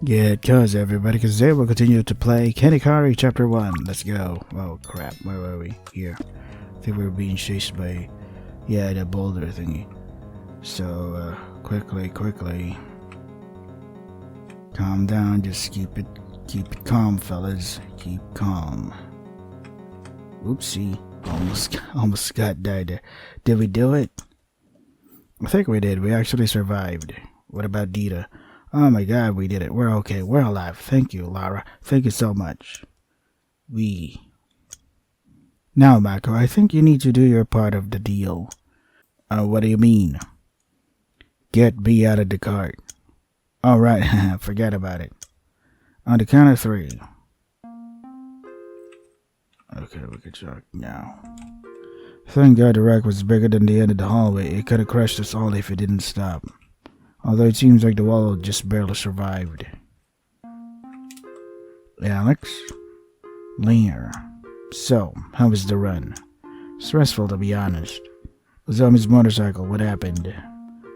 Yeah, it does, everybody, because today we'll continue to play Kenikari Chapter 1. Let's go. Oh, crap. Where were we? Here. I think we were being chased by, the boulder thingy. So, quickly. Calm down. Just keep it calm, fellas. Keep calm. Oopsie. Almost got died there. Did we do it? I think we did. We actually survived. What about Dita? Oh my god, we did it. We're okay. We're alive. Thank you, Lara. Thank you so much. Now, Mako, I think you need to do your part of the deal. What do you mean? Get B out of the cart. Alright, forget about it. On the count of 3. Okay, we can check now. Thank God the wreck was bigger than the end of the hallway. It could have crushed us all if it didn't stop. Although it seems like the wall just barely survived. Alex? Lear. So, how was the run? Stressful, to be honest. Zombie's motorcycle, what happened?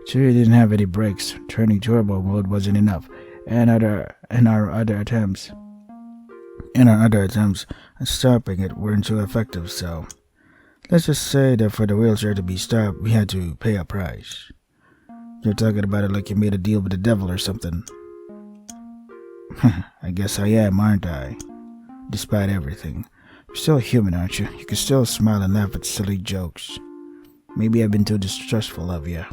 Sure, you didn't have any brakes. Turning turbo mode wasn't enough. And our other attempts at stopping it weren't too effective, so let's just say that for the wheelchair to be stopped, we had to pay a price. You're talking about it like you made a deal with the devil or something. I guess I am, aren't I? Despite everything. You're still human, aren't you? You can still smile and laugh at silly jokes. Maybe I've been too distrustful of you.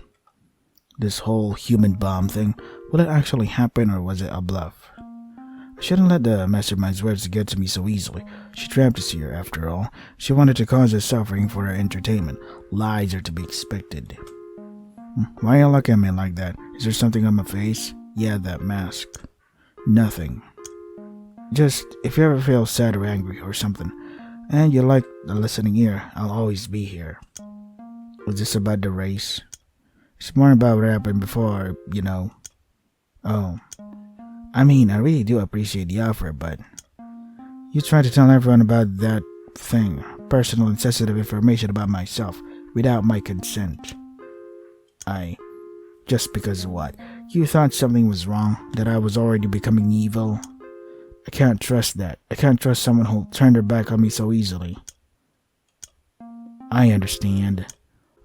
This whole human bomb thing, will it actually happen or was it a bluff? I shouldn't let the mastermind's words get to me so easily. She trapped us here, after all. She wanted to cause us suffering for her entertainment. Lies are to be expected. Why are you looking at me like that? Is there something on my face? Yeah, that mask. Nothing. Just, if you ever feel sad or angry or something, and you like the listening ear, I'll always be here. Was this about the race? It's more about what happened before, you know. Oh. I mean, I really do appreciate the offer, but you tried to tell everyone about that thing, personal and sensitive information about myself, without my consent. Just because what? You thought something was wrong? That I was already becoming evil? I can't trust that. I can't trust someone who'll turn their back on me so easily. I understand.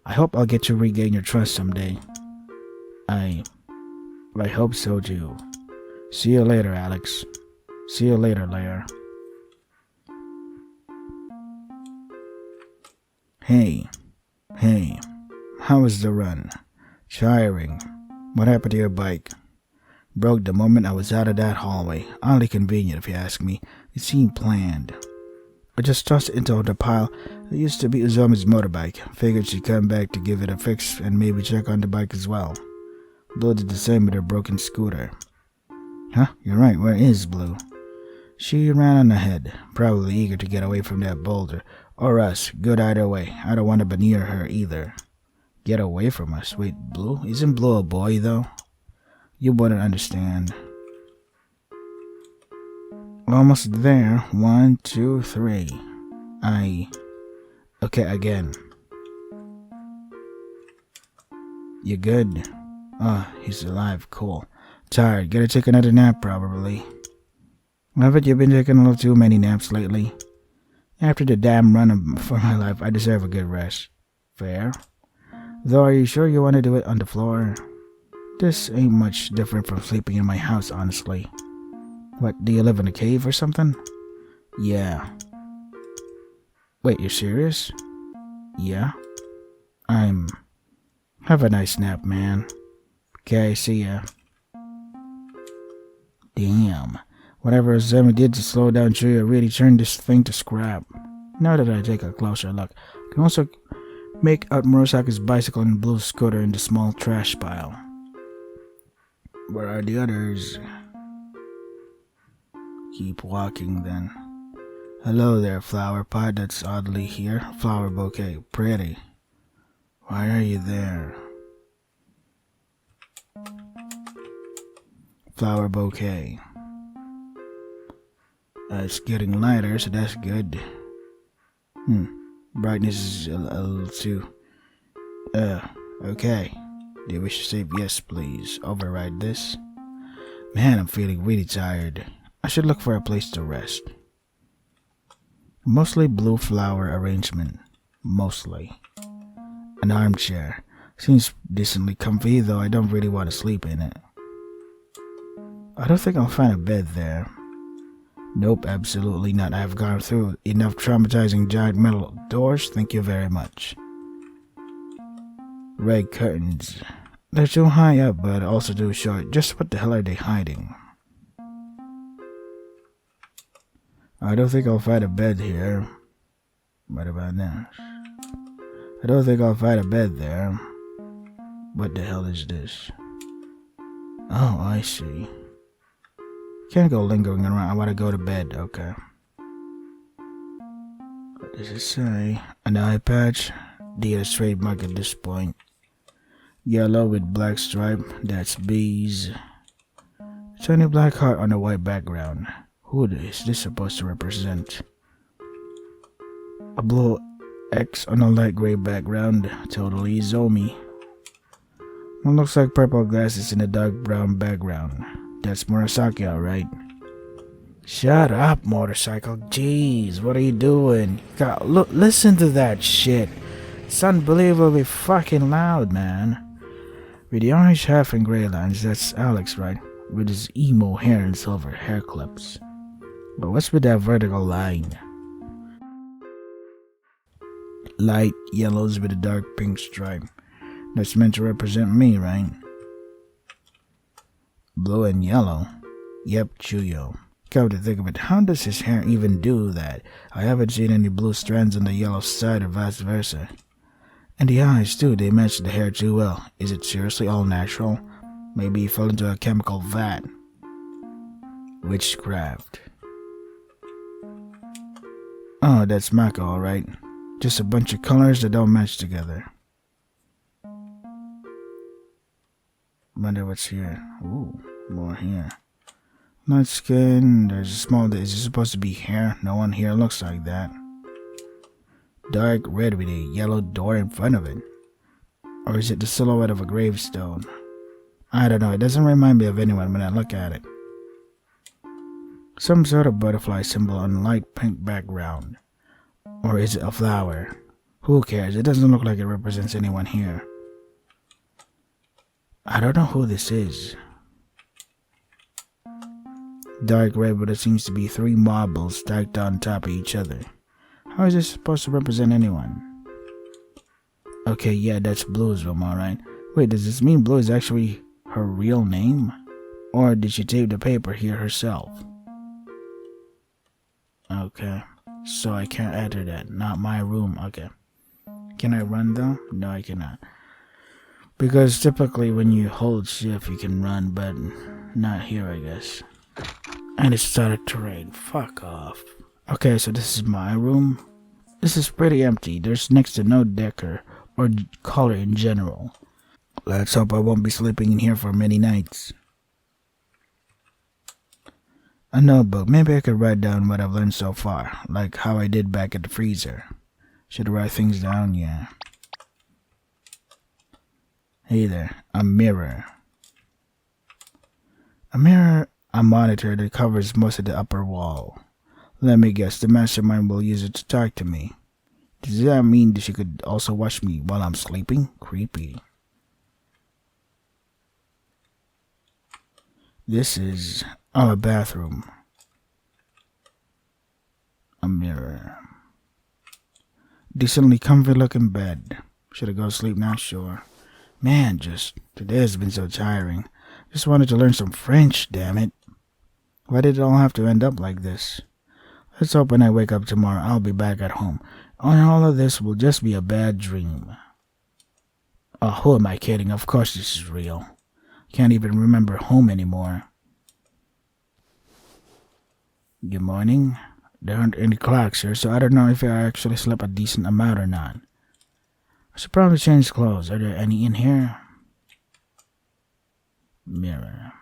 I hope I'll get to regain your trust someday. I hope so too. See you later, Alex. See you later, Lear. Hey. How was the run? Tiring. What happened to your bike? Broke the moment I was out of that hallway. Oddly convenient, if you ask me. It seemed planned. I just tossed it into the pile. It used to be Uzomi's motorbike. Figured she'd come back to give it a fix and maybe check on the bike as well. Blue did the same with her broken scooter. Huh? You're right. Where is Blue? She ran on ahead, probably eager to get away from that boulder. Or us. Good either way. I don't want to be near her either. Get away from us. Wait, Blue? Isn't Blue a boy, though? You wouldn't understand. Almost there. 1, 2, 3. Okay, again. You good? Oh, he's alive. Cool. Tired. Gotta take another nap, probably. Haven't you been taking a little too many naps lately? After the damn run for my life, I deserve a good rest. Fair. Though, are you sure you want to do it on the floor? This ain't much different from sleeping in my house, honestly. What, do you live in a cave or something? Yeah. Wait, you're serious? Yeah. Have a nice nap, man. Okay, see ya. Damn. Whatever Zemi did to slow down Julia really turned this thing to scrap. Now that I take a closer look, I can also make out Murasaki's bicycle and Blue's scooter in the small trash pile. Where are the others? Keep walking then. Hello there, flower pot that's oddly here. Flower bouquet. Pretty. Why are you there? Flower bouquet. It's getting lighter, so that's good. Brightness is a little too... Okay. Do you wish to save? Yes, please. Override this. Man, I'm feeling really tired. I should look for a place to rest. Mostly blue flower arrangement. Mostly. An armchair. Seems decently comfy, though I don't really want to sleep in it. I don't think I'll find a bed there. Nope, absolutely not. I've gone through enough traumatizing giant metal doors, thank you very much. Red curtains. They're too high up, but also too short. Just what the hell are they hiding? I don't think I'll find a bed here. What about that? I don't think I'll find a bed there. What the hell is this? Oh, I see. Can't go lingering around. I want to go to bed. Okay. What does it say? An eye patch. Dia's trademark at this point. Yellow with black stripe. That's bees. Tiny black heart on a white background. Who is this supposed to represent? A blue X on a light gray background. Totally Zomi. One looks like purple glasses in a dark brown background. That's Murasaki, alright. Shut up, motorcycle. Jeez, what are you doing? God, look, listen to that shit. It's unbelievably fucking loud, man. With the orange half and gray lines, that's Alex, right? With his emo hair and silver hair clips. But what's with that vertical line? Light yellows with a dark pink stripe. That's meant to represent me, right? Blue and yellow. Yep, Chuyo. Come to think of it, how does his hair even do that? I haven't seen any blue strands on the yellow side or vice versa. And the eyes too, they match the hair too well. Is it seriously all natural? Maybe he fell into a chemical vat. Witchcraft. Oh, that's Mako, alright. Just a bunch of colors that don't match together. Wonder what's here. Ooh, more here. Not skin. There's a small. Is this supposed to be hair? No one here looks like that. Dark red with a yellow door in front of it. Or is it the silhouette of a gravestone? I don't know. It doesn't remind me of anyone when I look at it. Some sort of butterfly symbol on a light pink background. Or is it a flower? Who cares? It doesn't look like it represents anyone here. I don't know who this is. Dark red, but it seems to be 3 marbles stacked on top of each other. How is this supposed to represent anyone? Okay, yeah, that's Blue's room, alright. Wait, does this mean Blue is actually her real name? Or did she tape the paper here herself? Okay, so I can't enter that. Not my room, okay. Can I run though? No, I cannot. Because typically when you hold shift you can run, but not here, I guess. And it started to rain. Fuck off. Okay, so this is my room. This is pretty empty. There's next to no decor or color in general. Let's hope I won't be sleeping in here for many nights. A notebook. Maybe I could write down what I've learned so far, like how I did back at the freezer. Should I write things down? Yeah. Hey there. A mirror. A mirror. A monitor that covers most of the upper wall. Let me guess, the mastermind will use it to talk to me. Does that mean that she could also watch me while I'm sleeping? Creepy. This is a bathroom. A mirror. Decently comfy looking bed. Should I go to sleep now? Sure. Man, today has been so tiring. Just wanted to learn some French, damn it. Why did it all have to end up like this? Let's hope when I wake up tomorrow I'll be back at home. And all of this will just be a bad dream. Oh, who am I kidding? Of course this is real. Can't even remember home anymore. Good morning. There aren't any clocks here, so I don't know if I actually slept a decent amount or not. I should probably change clothes. Are there any in here? Mirror.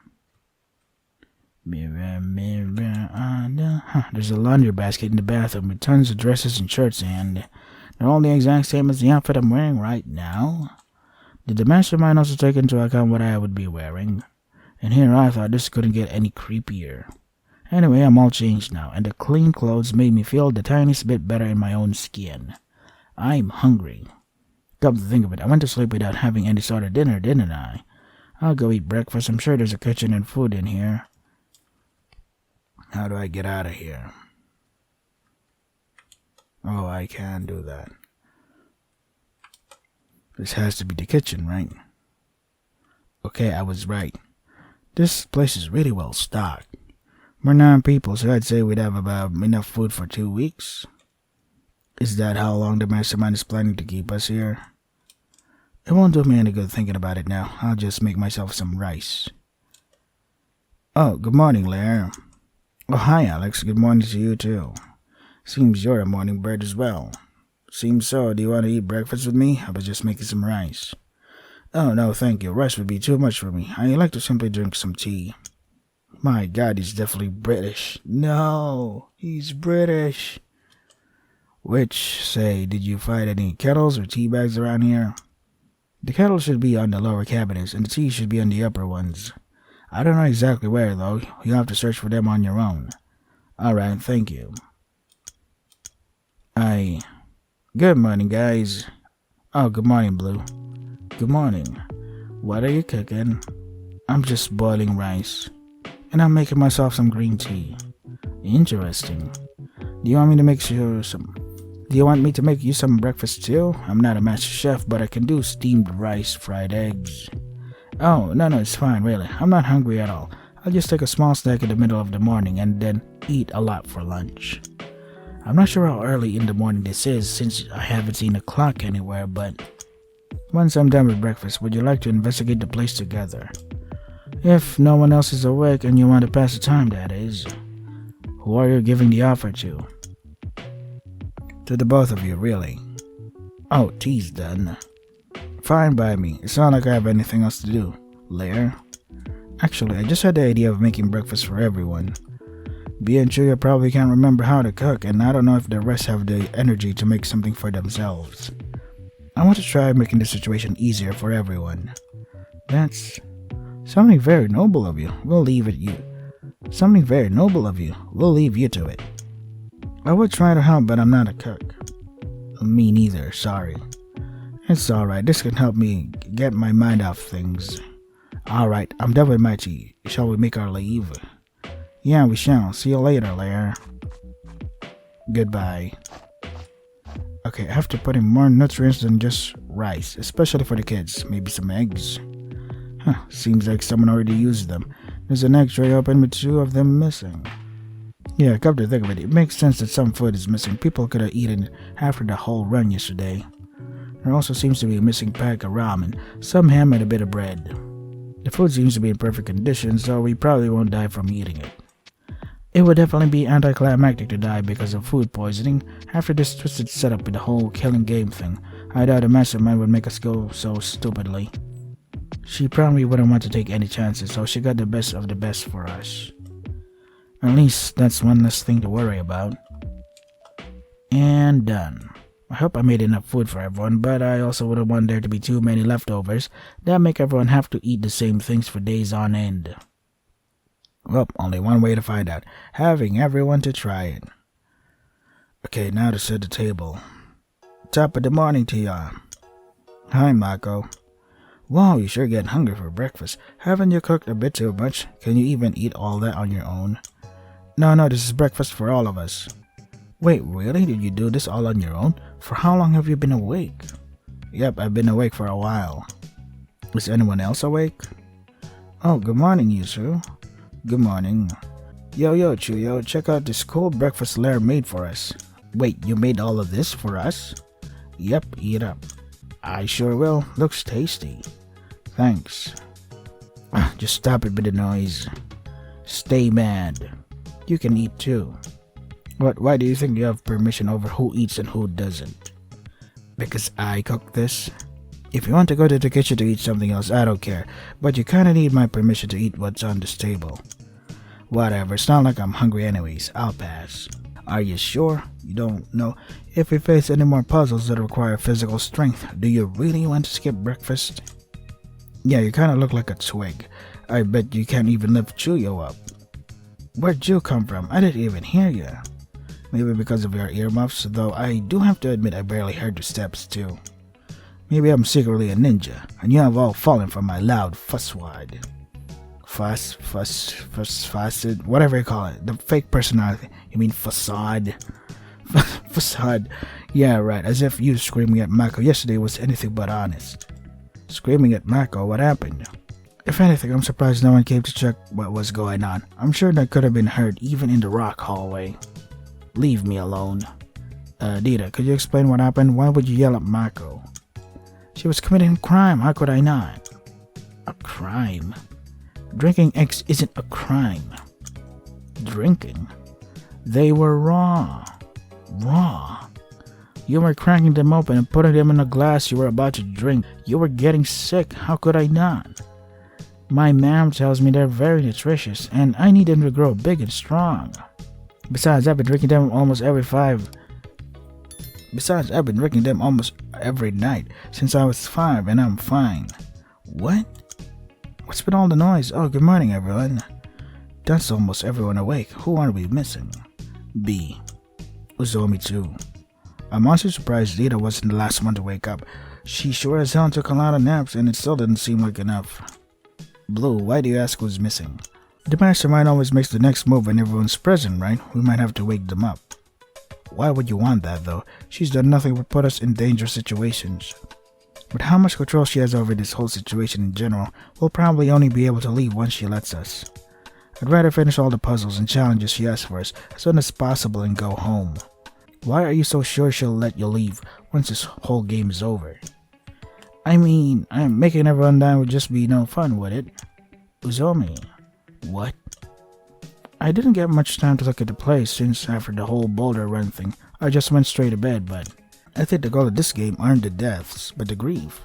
Mirror, mirror, there's a laundry basket in the bathroom with tons of dresses and shirts, and they're all the exact same as the outfit I'm wearing right now. Did the mastermind also take into account what I would be wearing? And here I thought this couldn't get any creepier. Anyway, I'm all changed now, and the clean clothes made me feel the tiniest bit better in my own skin. I'm hungry. Come to think of it, I went to sleep without having any sort of dinner, didn't I? I'll go eat breakfast. I'm sure there's a kitchen and food in here. How do I get out of here? Oh, I can do that. This has to be the kitchen, right? Okay, I was right. This place is really well stocked. We're 9 people, so I'd say we'd have about enough food for 2 weeks. Is that how long the mastermind is planning to keep us here? It won't do me any good thinking about it now. I'll just make myself some rice. Oh, good morning, Lair. Oh, hi, Alex. Good morning to you, too. Seems you're a morning bird as well. Seems so. Do you want to eat breakfast with me? I was just making some rice. Oh, no, thank you. Rice would be too much for me. I like to simply drink some tea. My God, he's definitely British. No, he's British. Which, say, did you find any kettles or tea bags around here? The kettles should be on the lower cabinets, and the tea should be on the upper ones. I don't know exactly where, though. You'll have to search for them on your own. Alright, thank you. Good morning, guys. Oh, good morning, Blue. Good morning. What are you cooking? I'm just boiling rice. And I'm making myself some green tea. Interesting. Do you want me to make you some breakfast too? I'm not a master chef, but I can do steamed rice, fried eggs. Oh, no, it's fine, really. I'm not hungry at all. I'll just take a small snack in the middle of the morning and then eat a lot for lunch. I'm not sure how early in the morning this is since I haven't seen a clock anywhere, but once I'm done with breakfast, would you like to investigate the place together? If no one else is awake and you want to pass the time, that is. Who are you giving the offer to? To the both of you, really. Oh, tea's done. Fine by me. It's not like I have anything else to do. Lair? Actually, I just had the idea of making breakfast for everyone. Being true, you probably can't remember how to cook, and I don't know if the rest have the energy to make something for themselves. I want to try making the situation easier for everyone. That's something very noble of you. We'll leave you to it. I would try to help, but I'm not a cook. Me neither, sorry. It's alright, this can help me get my mind off things. Alright, I'm done with my tea. Shall we make our leave? Yeah, we shall. See you later, Lair. Goodbye. Okay, I have to put in more nutrients than just rice, especially for the kids. Maybe some eggs. Seems like someone already used them. There's an egg tray open with 2 of them missing. Yeah, come to think of it, it makes sense that some food is missing. People could have eaten after the whole run yesterday. There also seems to be a missing pack of ramen, some ham and a bit of bread. The food seems to be in perfect condition, so we probably won't die from eating it. It would definitely be anticlimactic to die because of food poisoning after this twisted setup with the whole killing game thing. I doubt the mastermind would make us go so stupidly. She probably wouldn't want to take any chances, so she got the best of the best for us. At least that's one less thing to worry about. And done. I hope I made enough food for everyone, but I also wouldn't want there to be too many leftovers that make everyone have to eat the same things for days on end. Well, only one way to find out. Having everyone to try it. Okay, now to set the table. Top of the morning to ya. Hi, Mako. Wow, you sure getting hungry for breakfast. Haven't you cooked a bit too much? Can you even eat all that on your own? No, this is breakfast for all of us. Wait, really? Did you do this all on your own? For how long have you been awake? Yep, I've been awake for a while. Is anyone else awake? Oh, good morning, Yusu. Good morning. Yo, Chuyo, check out this cool breakfast Lair made for us. Wait, you made all of this for us? Yep, eat up. I sure will. Looks tasty. Thanks. Just stop it with the noise. Stay mad. You can eat too. What? Why do you think you have permission over who eats and who doesn't? Because I cooked this? If you want to go to the kitchen to eat something else, I don't care. But you kinda need my permission to eat what's on this table. Whatever, it's not like I'm hungry anyways. I'll pass. Are you sure? You don't know? If we face any more puzzles that require physical strength, do you really want to skip breakfast? Yeah, you kinda look like a twig. I bet you can't even lift Chuyo up. Where'd you come from? I didn't even hear you. Maybe because of your earmuffs, though I do have to admit I barely heard your steps too. Maybe I'm secretly a ninja, and you have all fallen for my loud fusswad. Facade, whatever you call it. The fake personality. You mean facade? Facade. Yeah, right. As if you screaming at Mako yesterday was anything but honest. Screaming at Mako? What happened? If anything, I'm surprised no one came to check what was going on. I'm sure that could have been heard even in the rock hallway. Leave me alone. Dita, could you explain what happened? Why would you yell at Mako? She was committing a crime. How could I not? A crime? Drinking eggs isn't a crime. Drinking? They were raw. Raw. You were cracking them open and putting them in a glass you were about to drink. You were getting sick. How could I not? My mom tells me they're very nutritious and I need them to grow big and strong. Besides, I've been drinking them almost every night since I was 5 and I'm fine. What? What's with all the noise? Oh, good morning, everyone. That's almost everyone awake. Who are we missing? B. Uzomi too. I'm also surprised Lita wasn't the last one to wake up. She sure as hell took a lot of naps and it still didn't seem like enough. Blue, why do you ask who's missing? The mastermind always makes the next move when everyone's present, right? We might have to wake them up. Why would you want that though? She's done nothing but put us in dangerous situations. With how much control she has over this whole situation in general, we'll probably only be able to leave once she lets us. I'd rather finish all the puzzles and challenges she has for us as soon as possible and go home. Why are you so sure she'll let you leave once this whole game is over? I mean, making everyone die would just be no fun, would it? Uzomi. What? I didn't get much time to look at the place since after the whole boulder run thing, I just went straight to bed, but I think the goal of this game aren't the deaths, but the grief.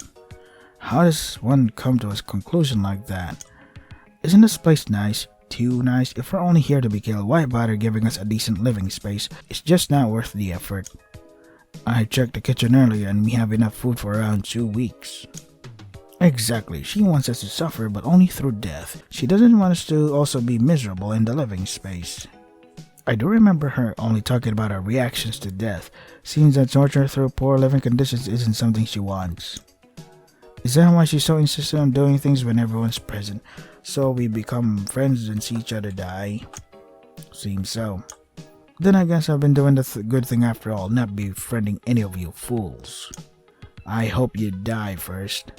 How does one come to a conclusion like that? Isn't this place nice? Too nice? If we're only here to be killed, why bother giving us a decent living space? It's just not worth the effort. I checked the kitchen earlier and we have enough food for around 2 weeks. Exactly, she wants us to suffer but only through death. She doesn't want us to also be miserable in the living space. I do remember her only talking about her reactions to death. Seems that torture through poor living conditions isn't something she wants. Is that why she's so insistent on doing things when everyone's present? So we become friends and see each other die? Seems so. Then I guess I've been doing the good thing after all, not befriending any of you fools. I hope you die first.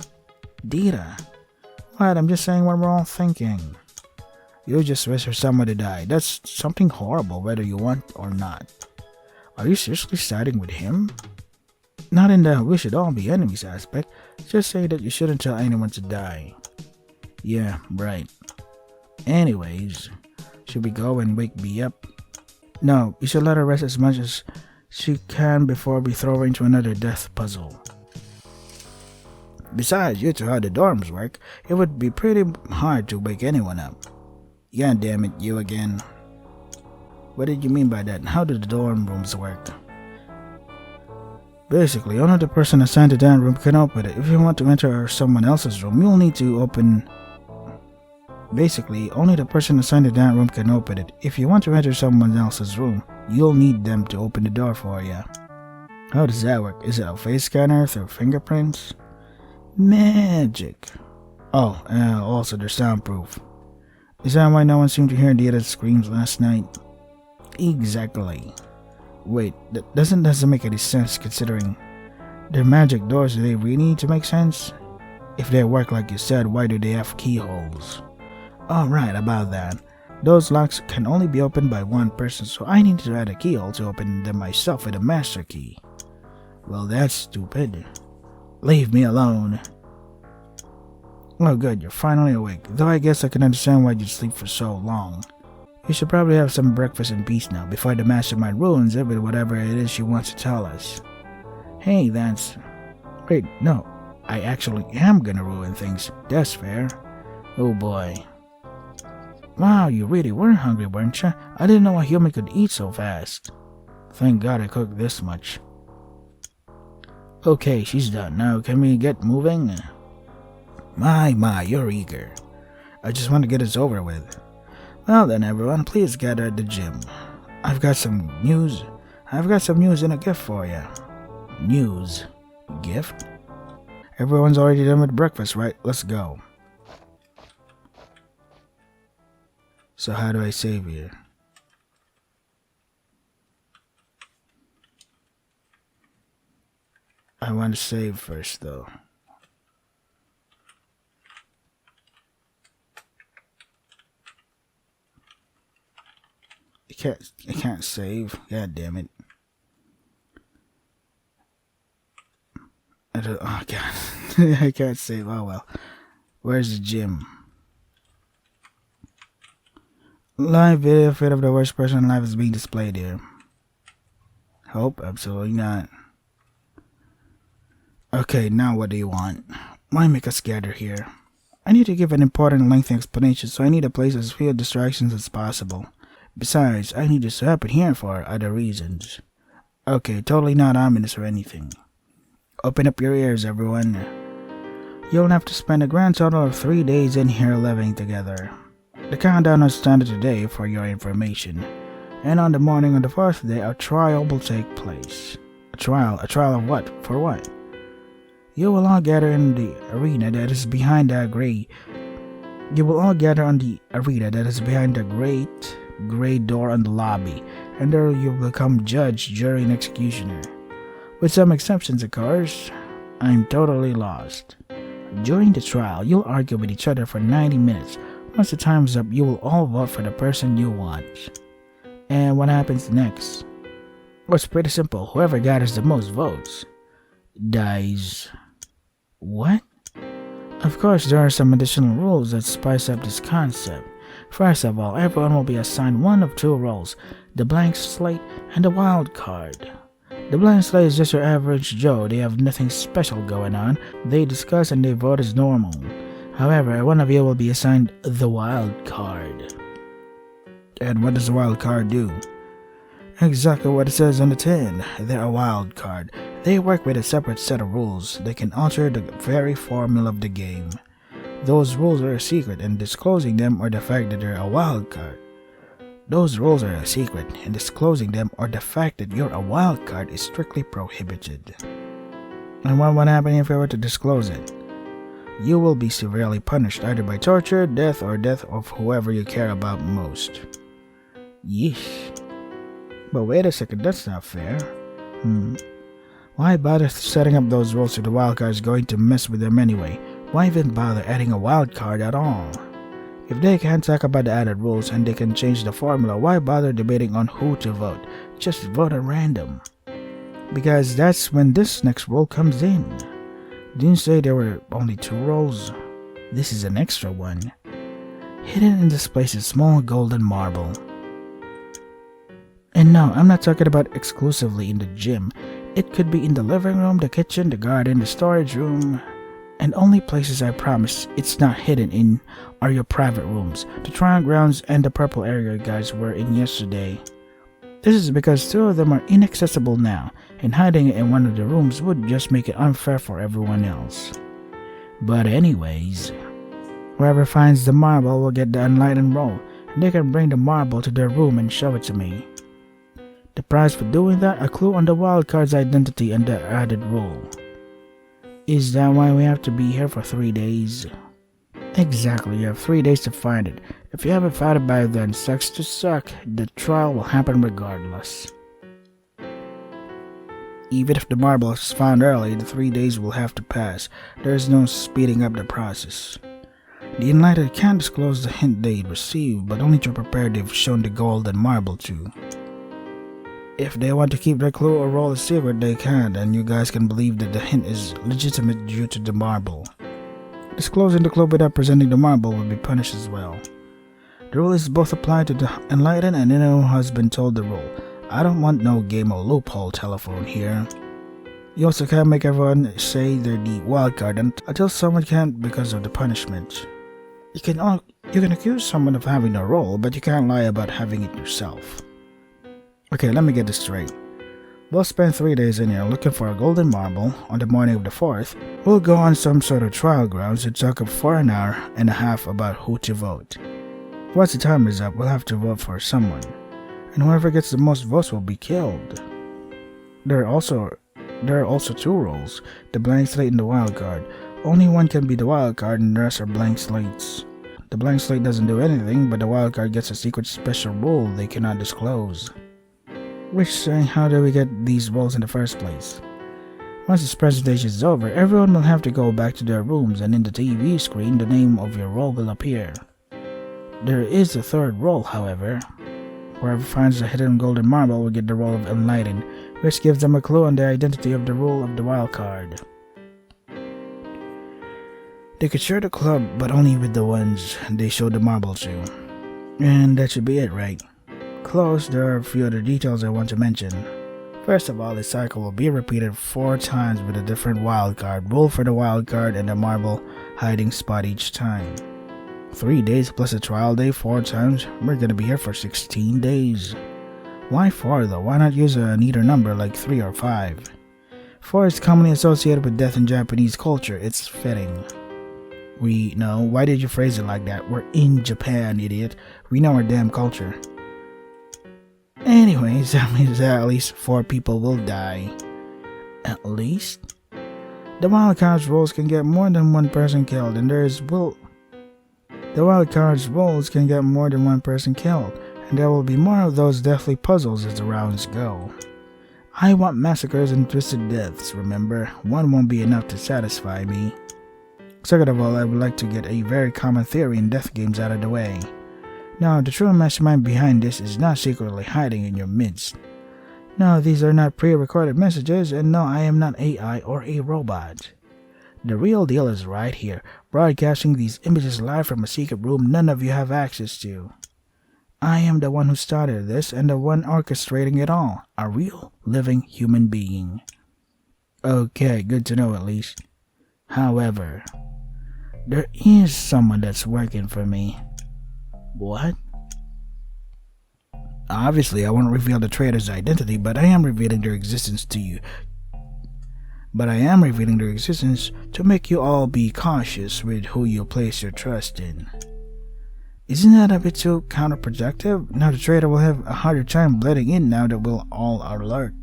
Dita. What? I'm just saying what we're all thinking. You just wish for someone to die. That's something horrible whether you want or not. Are you seriously siding with him? Not in the we should all be enemies aspect. Just say that you shouldn't tell anyone to die. Yeah, right. Anyways, should we go and wake B up? No, we should let her rest as much as she can before we throw her into another death puzzle. Besides, due to how the dorms work, it would be pretty hard to wake anyone up. Yeah, damn it, you again. What did you mean by that? How do the dorm rooms work? Basically, only the person assigned to that room can open it. If you want to enter someone else's room, you'll need to open... Basically, only the person assigned to that room can open it. If you want to enter someone else's room, you'll need them to open the door for you. How does that work? Is it a face scanner through fingerprints? Magic. Oh, also they're soundproof. Is that why no one seemed to hear Dita's screams last night? Exactly. Wait, that doesn't make any sense considering they're magic doors. Do they really need to make sense? If they work like you said, why do they have keyholes? Oh right, about that. Those locks can only be opened by one person, so I need to add a keyhole to open them myself with a master key. Well, that's stupid. Leave me alone. Oh good, you're finally awake. Though I guess I can understand why you sleep for so long. You should probably have some breakfast in peace now before the mastermind ruins it with whatever it is she wants to tell us. Hey, that's... Wait, no. I actually am gonna ruin things. That's fair. Oh boy. Wow, you really were hungry, weren't you? I didn't know a human could eat so fast. Thank God I cooked this much. Okay, she's done. Now can we get moving? My, you're eager. I just want to get this over with. Well then, everyone, please gather at the gym. I've got some news and a gift for you. News? Gift? Everyone's already done with breakfast, right? Let's go. So how do I save you? I want to save first, though. I can't save. God damn it. Oh god. I can't save. Oh well. Where's the gym? Live video fit of the worst person alive is being displayed here. Hope? Absolutely not. Okay, now what do you want? Why make us gather here? I need to give an important lengthy explanation, so I need a place as few distractions as possible. Besides, I need this to happen here for other reasons. Okay, totally not ominous or anything. Open up your ears, everyone. You'll have to spend a grand total of 3 days in here living together. The countdown has started today for your information, and on the morning of the 4th day, a trial will take place. A trial of what? For what? You will all gather in the arena that is behind the great. You will all gather on the arena that is behind the great gray door on the lobby, and there you will become judge, jury, and executioner. With some exceptions, of course. I'm totally lost. During the trial, you'll argue with each other for 90 minutes. Once the time's up, you will all vote for the person you want. And what happens next? Well, it's pretty simple. Whoever gathers the most votes dies. What? Of course, there are some additional rules that spice up this concept. First of all, everyone will be assigned one of two roles, the blank slate and the wild card. The blank slate is just your average Joe. They have nothing special going on. They discuss and they vote as normal. However, one of you will be assigned the wild card. And what does the wild card do? Exactly what it says on the tin. They're a wild card. They work with a separate set of rules. They can alter the very formula of the game. Those rules are a secret, and disclosing them or the fact that they're a wild card. Those rules are a secret, and disclosing them or the fact that you're a wild card is strictly prohibited. And what would happen if I were to disclose it? You will be severely punished either by torture, death, or death of whoever you care about most. Yeesh. But wait a second, that's not fair. Why bother setting up those rules if the wild card is going to mess with them anyway? Why even bother adding a wild card at all? If they can't talk about the added rules and they can change the formula, why bother debating on who to vote? Just vote at random. Because that's when this next rule comes in. Didn't you say there were only 2 roles? This is an extra one. Hidden in this place is small golden marble. And no, I'm not talking about exclusively in the gym. It could be in the living room, the kitchen, the garden, the storage room. And only places I promise it's not hidden in are your private rooms, the trial grounds, and the purple area you guys were in yesterday. This is because 2 of them are inaccessible now, and hiding it in one of the rooms would just make it unfair for everyone else. But anyways, whoever finds the marble will get the enlightened roll, and they can bring the marble to their room and show it to me. The prize for doing that, a clue on the wildcard's identity and the added rule. Is that why we have to be here for 3 days? Exactly, you have 3 days to find it. If you haven't found it by then, sucks to suck, the trial will happen regardless. Even if the marble is found early, the 3 days will have to pass. There is no speeding up the process. The enlightened can't disclose the hint they received, but only to prepare they've shown the gold and marble to. If they want to keep their clue or roll a secret, they can, and you guys can believe that the hint is legitimate due to the marble. Disclosing the clue without presenting the marble will be punished as well. The rule is both applied to the enlightened and anyone who has been told the rule. I don't want no game or loophole telephone here. You also can't make everyone say they're the wild card until someone can't because of the punishment. You can accuse someone of having a role, but you can't lie about having it yourself. Okay, let me get this straight. We'll spend 3 days in here looking for a golden marble. On the morning of the 4th, we'll go on some sort of trial grounds and talk up for an hour and a half about who to vote. Once the time is up, we'll have to vote for someone, and whoever gets the most votes will be killed. There are also 2 roles, the blank slate and the wild card. Only one can be the wild card and the rest are blank slates. The blank slate doesn't do anything, but the wild card gets a secret special rule they cannot disclose. Which saying, how do we get these roles in the first place? Once this presentation is over, everyone will have to go back to their rooms, and in the TV screen, the name of your role will appear. There is a 3rd role, however. Whoever finds the hidden golden marble will get the role of Enlightened, which gives them a clue on the identity of the role of the wild card. They could share the club, but only with the ones they showed the marble to. And that should be it, right? Close, there are a few other details I want to mention. First of all, the cycle will be repeated 4 times with a different wild card, rule for the wild card and the marble hiding spot each time. 3 days plus a trial day 4 times, we're gonna be here for 16 days. Why 4 though? Why not use a neater number like 3 or 5? 4 is commonly associated with death in Japanese culture, it's fitting. We know, why did you phrase it like that? We're in Japan, idiot. We know our damn culture. Anyways, that means that at least 4 people will die. At least? The wild card's roles can get more than 1 person killed, and the wild card's roles can get more than 1 person killed, and there will be more of those deathly puzzles as the rounds go. I want massacres and twisted deaths, remember? 1 won't be enough to satisfy me. Second of all, I would like to get a very common theory in death games out of the way. Now, the true mastermind behind this is not secretly hiding in your midst. No, these are not pre-recorded messages, and no, I am not AI or a robot. The real deal is right here, broadcasting these images live from a secret room none of you have access to. I am the one who started this and the one orchestrating it all, a real, living human being. Okay, good to know at least. However, there is someone that's working for me. What? Obviously, I won't reveal the traitor's identity, but I am revealing their existence to you. To make you all be cautious with who you place your trust in. Isn't that a bit too counterproductive? Now the traitor will have a harder time blending in now that we'll all alert.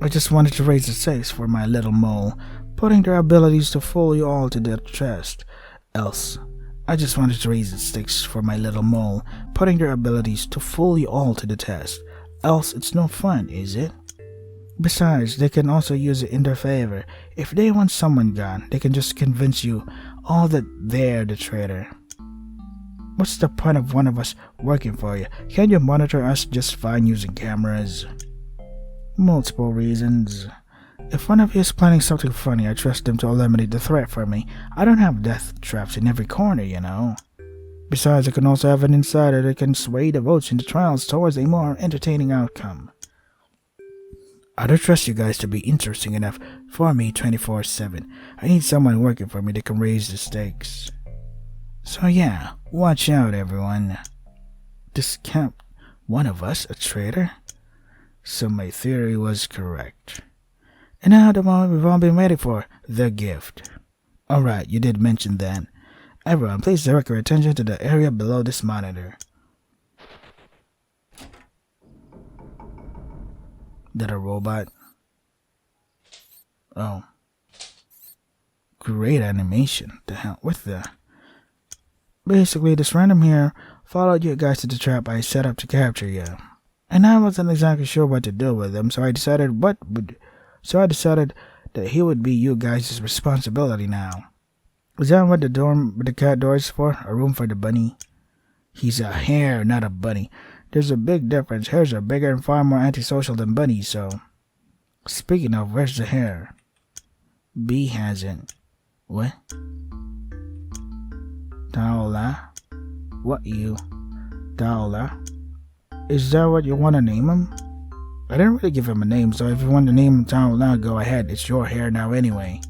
I just wanted to raise the stakes for my little mole, putting their abilities to fool you all to the test. Else it's no fun, is it? Besides, they can also use it in their favor. If they want someone gone, they can just convince you all that they're the traitor. What's the point of one of us working for you? Can't you monitor us just fine using cameras? Multiple reasons. If one of you is planning something funny, I trust them to eliminate the threat for me. I don't have death traps in every corner, you know. Besides, I can also have an insider that can sway the votes in the trials towards a more entertaining outcome. I don't trust you guys to be interesting enough for me 24/7. I need someone working for me that can raise the stakes. So yeah, watch out everyone. Discount one of us a traitor? So my theory was correct. And now the moment we've all been waiting for, the gift. Alright, you did mention that. Everyone, please direct your attention to the area below this monitor. That a robot? Oh. Great animation. The hell with the... Basically, this random here followed you guys to the trap I set up to capture you. And I wasn't exactly sure what to do with him, so I decided that he would be you guys' responsibility now. Is that what the cat door is for? A room for the bunny? He's a hare, not a bunny. There's a big difference. Hares are bigger and far more antisocial than bunnies, so... Speaking of, where's the hare? B hasn't. What? Taola? What you? Taola? Is that what you want to name him? I didn't really give him a name, so if you want to name him Taola, go ahead. It's your hair now anyway.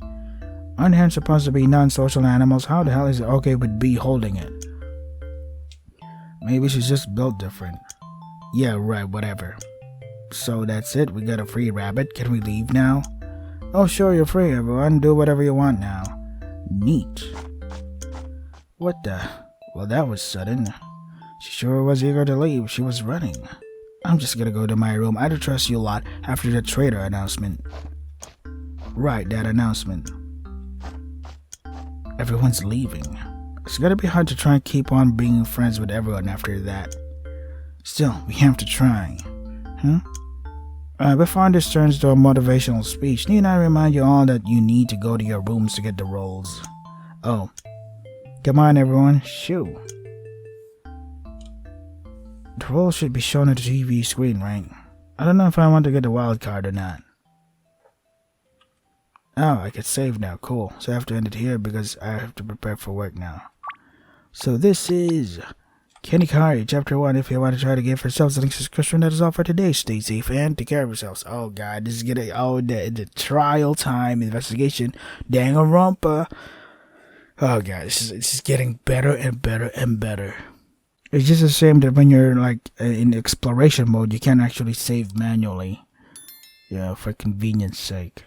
Aren't hares supposed to be non-social animals? How the hell is it okay with B holding it? Maybe she's just built different. Yeah, right, whatever. So that's it? We got a free rabbit? Can we leave now? Oh sure, you're free everyone. Do whatever you want now. Neat. What the? Well, that was sudden. She sure was eager to leave. She was running. I'm just gonna go to my room. I don't trust you a lot after the traitor announcement. Right, that announcement. Everyone's leaving. It's gonna be hard to try and keep on being friends with everyone after that. Still, we have to try. Before this turns to a motivational speech, need I remind you all that you need to go to your rooms to get the rolls? Oh. Come on everyone, shoo. The rolls should be shown on the TV screen, right? I don't know if I want to get the wild card or not. Oh, I can save now, cool. So I have to end it here because I have to prepare for work now. So this is Kenikari, Chapter 1. If you want to try to give yourselves a link to subscription, that is all for today. Stay safe and take care of yourselves. Oh god, this is getting the trial time investigation. Danganronpa. Oh god, this is getting better and better and better. It's just a shame that when you're like in exploration mode, you can't actually save manually. Yeah, for convenience sake.